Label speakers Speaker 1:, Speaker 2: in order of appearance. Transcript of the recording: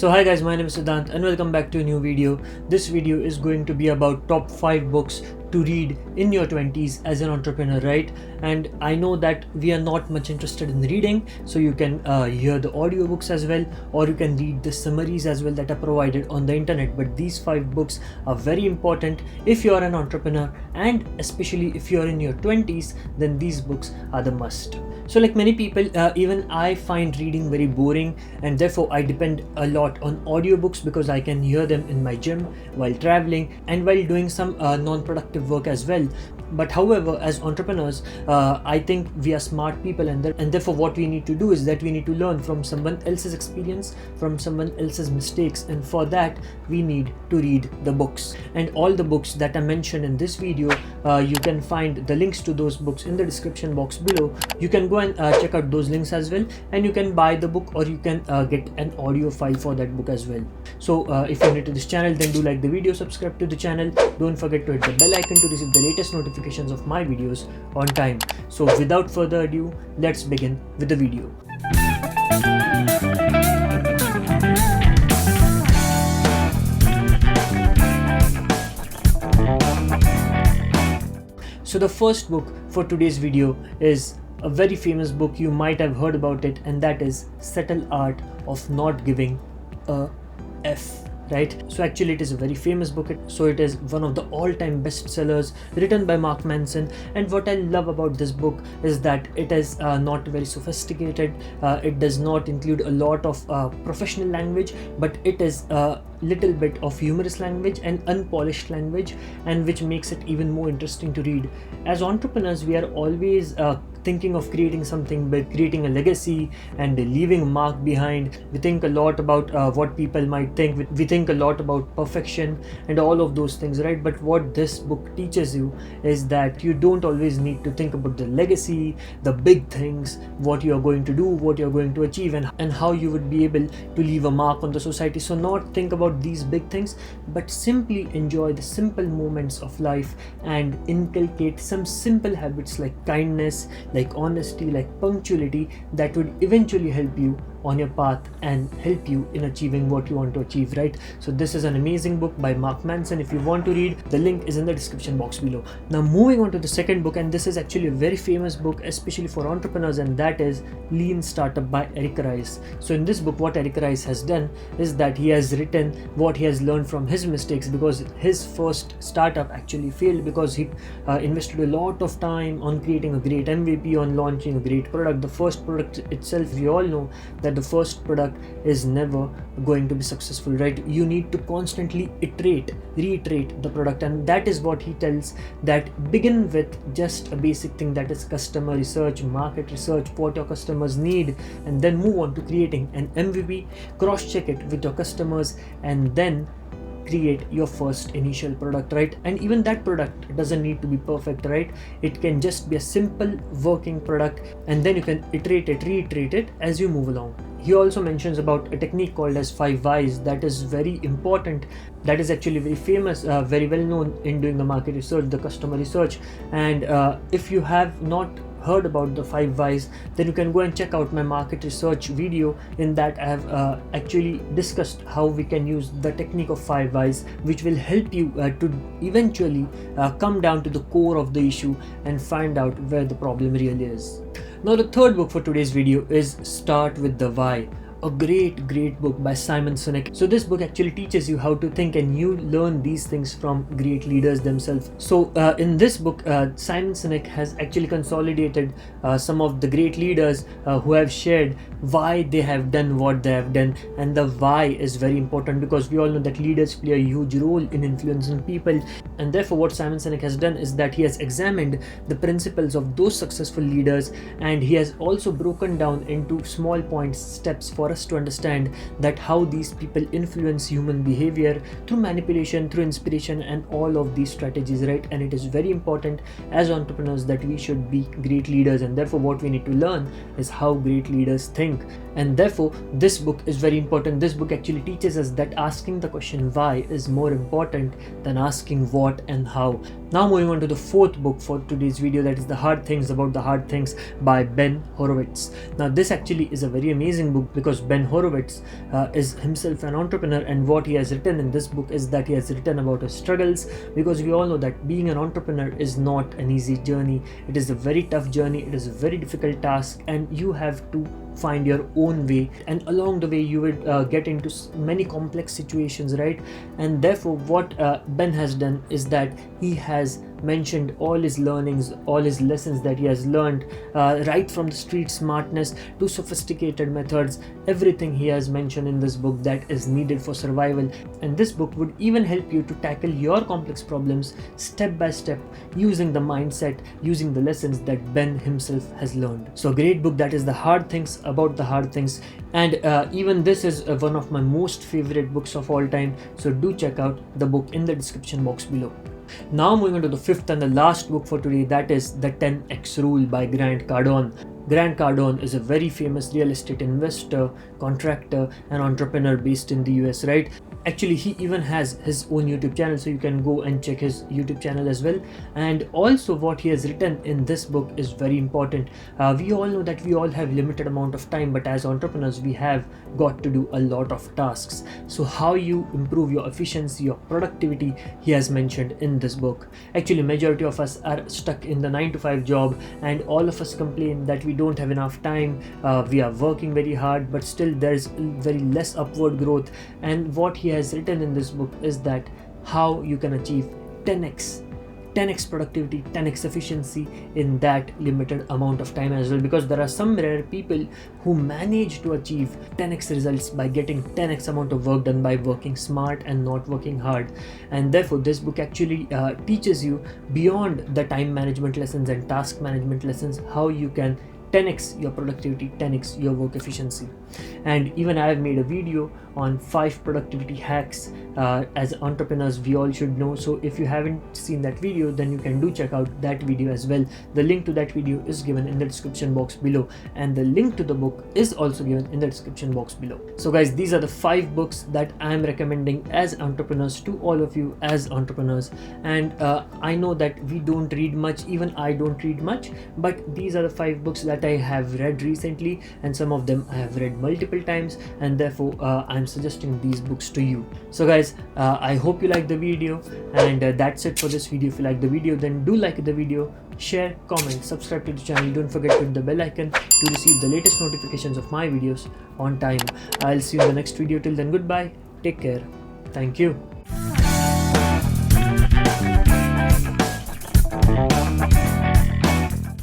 Speaker 1: So hi guys, my name is Siddhant and welcome back to a new video. This video is going to be about top 5 books to read in your 20s as an entrepreneur, right? And I know that we are not much interested in reading, so you can hear the audiobooks as well, or you can read the summaries as well that are provided on the internet. But these 5 books are very important if you are an entrepreneur, and especially if you are in your 20s, then these books are the must. So like many people, even I find reading very boring, and therefore I depend a lot on audiobooks because I can hear them in my gym, while traveling, and while doing some non-productive work as well. But however, as entrepreneurs, I think we are smart people, and therefore what we need to do is that we need to learn from someone else's experience, from someone else's mistakes, and for that we need to read the books. And all the books that are mentioned in this video, you can find the links to those books in the description box below. You can go and check out those links as well, and you can buy the book, or you can get an audio file for that book as well. So if you're new to this channel, then do like the video, subscribe to the channel, don't forget to hit the bell icon to receive the latest notifications of my videos on time. So without further ado, let's begin with the video. So the first book for today's video is a very famous book. You might have heard about it, and that is Subtle Art of Not Giving a F, right? So actually it is a very famous book. So it is one of the all-time bestsellers written by Mark Manson. And what I love about this book is that it is not very sophisticated. It does not include a lot of professional language, but it is a little bit of humorous language and unpolished language, and which makes it even more interesting to read. As entrepreneurs, we are always thinking of creating something big, creating a legacy and leaving a mark behind. We think a lot about what people might think. We think a lot about perfection and all of those things, right? But what this book teaches you is that you don't always need to think about the legacy, the big things, what you are going to do, what you are going to achieve, and how you would be able to leave a mark on the society. So not think about these big things, but simply enjoy the simple moments of life and inculcate some simple habits like kindness, like honesty, like punctuality, that would eventually help you on your path and help you in achieving what you want to achieve, right? So this is an amazing book by Mark Manson. If you want to read, the link is in the description box below. Now moving on to the second book, and this is actually a very famous book, especially for entrepreneurs, and that is Lean Startup by Eric Rice. So in this book, what Eric Rice has done is that he has written what he has learned from his mistakes, because his first startup actually failed because he invested a lot of time on creating a great MVP, on launching a great product. The first product itself, we all know that the first product is never going to be successful, right? You need to constantly reiterate the product, and that is what he tells, that begin with just a basic thing, that is customer research, market research, what your customers need, and then move on to creating an MVP, cross-check it with your customers, and then create your first initial product, right? And even that product doesn't need to be perfect, right? It can just be a simple working product, and then you can reiterate it as you move along. He also mentions about a technique called as 5 whys that is very important, that is actually very famous, very well known in doing the market research, the customer research. And if you have not heard about the 5 whys, then you can go and check out my market research video. In that I have actually discussed how we can use the technique of 5 whys, which will help you to eventually come down to the core of the issue and find out where the problem really is. Now the third book for today's video is Start with the Why, a great book by Simon Sinek. So this book actually teaches you how to think, and you learn these things from great leaders themselves. So in this book, Simon Sinek has actually consolidated some of the great leaders who have shared why they have done what they have done. And the why is very important, because we all know that leaders play a huge role in influencing people, and therefore what Simon Sinek has done is that he has examined the principles of those successful leaders, and he has also broken down into small points, steps for us to understand that how these people influence human behavior through manipulation, through inspiration, and all of these strategies, right? And it is very important as entrepreneurs that we should be great leaders, and therefore what we need to learn is how great leaders think. And therefore this book is very important. This book actually teaches us that asking the question why is more important than asking what and how. Now moving on to the fourth book for today's video, that is The Hard Things About the Hard Things by Ben Horowitz. Now this actually is a very amazing book because Ben Horowitz is himself an entrepreneur, and what he has written in this book is that he has written about his struggles, because we all know that being an entrepreneur is not an easy journey. It is a very tough journey, it is a very difficult task, and you have to find your own way, and along the way you would get into many complex situations, right? And therefore what Ben has done is that he has mentioned all his learnings, all his lessons that he has learned, right from the street smartness to sophisticated methods. Everything he has mentioned in this book that is needed for survival, and this book would even help you to tackle your complex problems step by step, using the mindset, using the lessons that Ben himself has learned. So a great book, that is The Hard Things About the Hard Things, and even this is one of my most favorite books of all time, so do check out the book in the description box below. Now moving on to the fifth and the last book for today, that is The 10x Rule by Grant Cardone. Grant Cardone is a very famous real estate investor, contractor and entrepreneur based in the US, right? Actually, he even has his own YouTube channel, so you can go and check his YouTube channel as well. And also what he has written in this book is very important. We all know that we all have limited amount of time, but as entrepreneurs we have got to do a lot of tasks. So how you improve your efficiency, your productivity, he has mentioned in this book. Actually, majority of us are stuck in the 9-to-5 job, and all of us complain that we don't have enough time. We are working very hard, but still there's very less upward growth. And what he has written in this book is that how you can achieve 10x productivity, 10x efficiency in that limited amount of time as well, because there are some rare people who manage to achieve 10x results by getting 10x amount of work done by working smart and not working hard. And therefore this book actually teaches you beyond the time management lessons and task management lessons how you can 10x your productivity, 10x your work efficiency. And even I have made a video on 5 productivity hacks as entrepreneurs we all should know. So if you haven't seen that video, then you can do check out that video as well. The link to that video is given in the description box below, and the link to the book is also given in the description box below. So guys, these are the 5 books that I am recommending as entrepreneurs to all of you as entrepreneurs. And I know that we don't read much, even I don't read much, but these are the 5 books that I have read recently, and some of them I have read multiple times, and therefore I'm suggesting these books to you. So guys, I hope you like the video, and that's it for this video. If you like the video, then do like the video, share, comment, subscribe to the channel. Don't forget to hit the bell icon to receive the latest notifications of my videos on time. I'll see you in the next video. Till then, goodbye, take care, thank you.